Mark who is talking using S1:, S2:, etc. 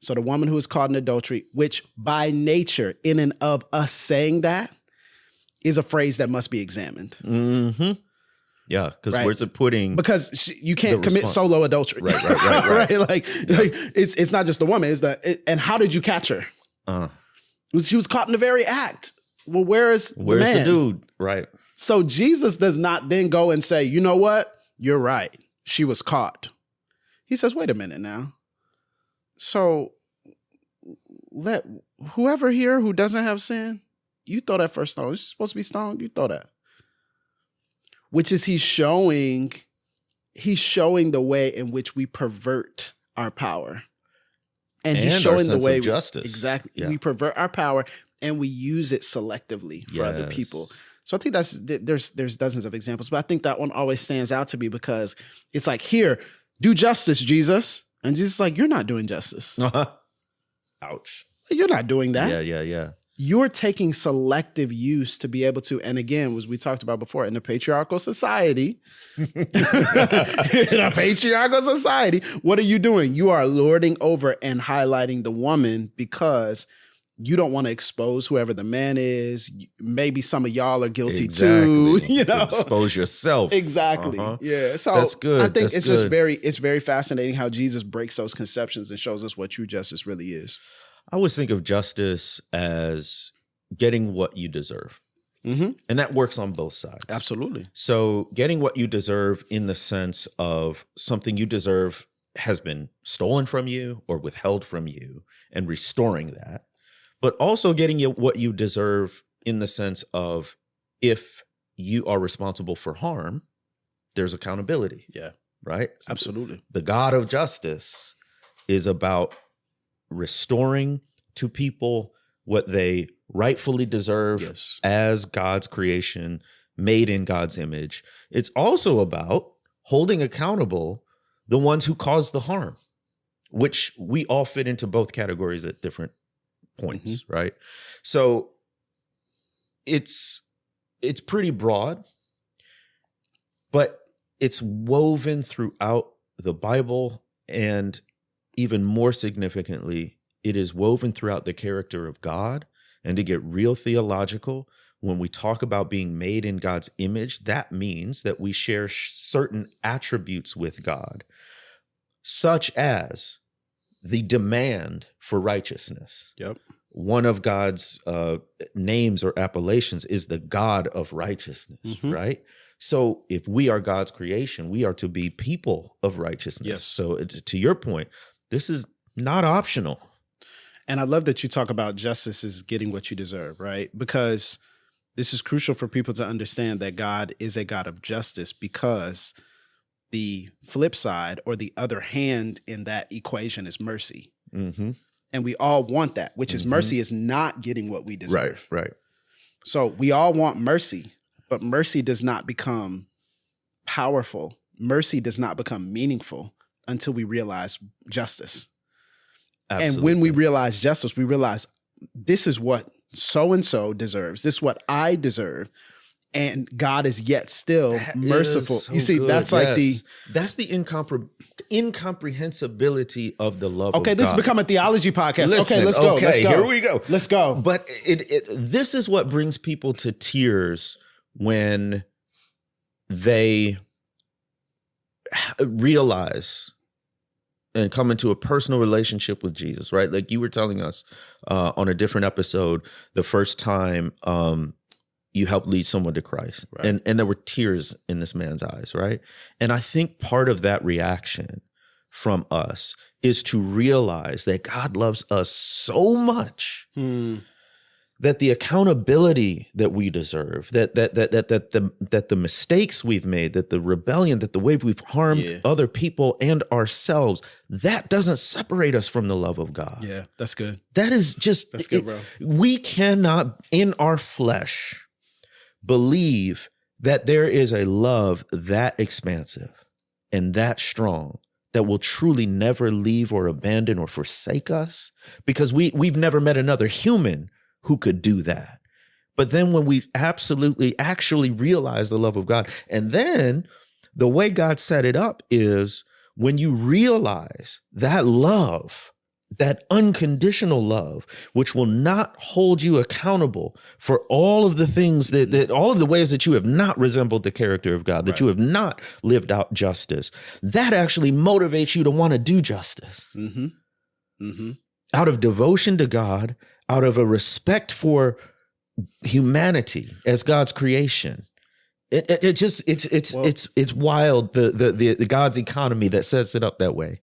S1: So the woman who is caught in adultery, which by nature, in and of us saying that, is a phrase that must be examined.
S2: Mm-hmm. Yeah, because where's it putting?
S1: Because you can't commit solo adultery.
S2: Right.
S1: Right? Like it's not just the woman. And how did you catch her? She was caught in the very act. Well, where's the
S2: dude? Right.
S1: So Jesus does not then go and say, you know what? You're right. She was caught. He says, wait a minute now. So let whoever here who doesn't have sin, you throw that first stone. It's supposed to be stoned. You throw that. Which is he's showing the way in which we pervert our power. And he's showing the way
S2: justice.
S1: Exactly. Yeah. We pervert our power and we use it selectively for other people. So I think there's dozens of examples, but I think that one always stands out to me because it's like, here, do justice, Jesus. And Jesus is like, you're not doing justice.
S2: Ouch.
S1: You're not doing that.
S2: Yeah.
S1: You're taking selective use to be able to, and again, as we talked about before, in a patriarchal society, what are you doing? You are lording over and highlighting the woman because you don't want to expose whoever the man is. Maybe some of y'all are guilty too.
S2: Expose yourself.
S1: Exactly. Yeah. So
S2: that's good.
S1: I think it's very fascinating how Jesus breaks those conceptions and shows us what true justice really is.
S2: I always think of justice as getting what you deserve. Mm-hmm. And that works on both sides.
S1: Absolutely.
S2: So getting what you deserve in the sense of something you deserve has been stolen from you or withheld from you and restoring that. But also getting what you deserve in the sense of if you are responsible for harm, there's accountability.
S1: Yeah.
S2: Right?
S1: Absolutely.
S2: The God of justice is about restoring to people what they rightfully deserve as God's creation, made in God's image. It's also about holding accountable the ones who caused the harm, which we all fit into both categories at different points, right? So it's pretty broad, but it's woven throughout the Bible, and even more significantly, it is woven throughout the character of God. And to get real theological, when we talk about being made in God's image, that means that we share certain attributes with God, such as the demand for righteousness.
S1: Yep.
S2: One of God's names or appellations is the God of righteousness, right? So if we are God's creation, we are to be people of righteousness.
S1: Yes.
S2: So to your point, this is not optional.
S1: And I love that you talk about justice is getting what you deserve, right? Because this is crucial for people to understand that God is a God of justice, because the flip side or the other hand in that equation is mercy. Mm-hmm. And we all want that, which is mercy is not getting what we deserve.
S2: Right.
S1: So we all want mercy, but mercy does not become powerful. Mercy does not become meaningful until we realize justice. Absolutely. And when we realize justice, we realize this is what so-and-so deserves. This is what I deserve. And God is yet still merciful.
S2: So
S1: you see,
S2: good.
S1: That's like
S2: that's the incomprehensibility of the love of God.
S1: Okay, this has become a theology podcast.
S2: Listen,
S1: let's go.
S2: Here we go.
S1: Let's go.
S2: But this is what brings people to tears when they realize and come into a personal relationship with Jesus, right? Like you were telling us on a different episode, the first time you helped lead someone to Christ. Right. And there were tears in this man's eyes, right? And I think part of that reaction from us is to realize that God loves us so much that the accountability that we deserve, that the mistakes we've made, that the rebellion, that the way we've harmed other people and ourselves, that doesn't separate us from the love of God.
S1: Yeah, that's good.
S2: That is just,
S1: that's good, bro.
S2: We cannot in our flesh believe that there is a love that expansive and that strong that will truly never leave or abandon or forsake us, because we've never met another human who could do that. But then when we actually realize the love of God, and then the way God set it up is when you realize that love that unconditional love, which will not hold you accountable for all of the things that all of the ways that you have not resembled the character of God, that you have not lived out justice, that actually motivates you to want to do justice. Out of devotion to God, out of a respect for humanity as God's creation. It's wild, the God's economy that sets it up that way.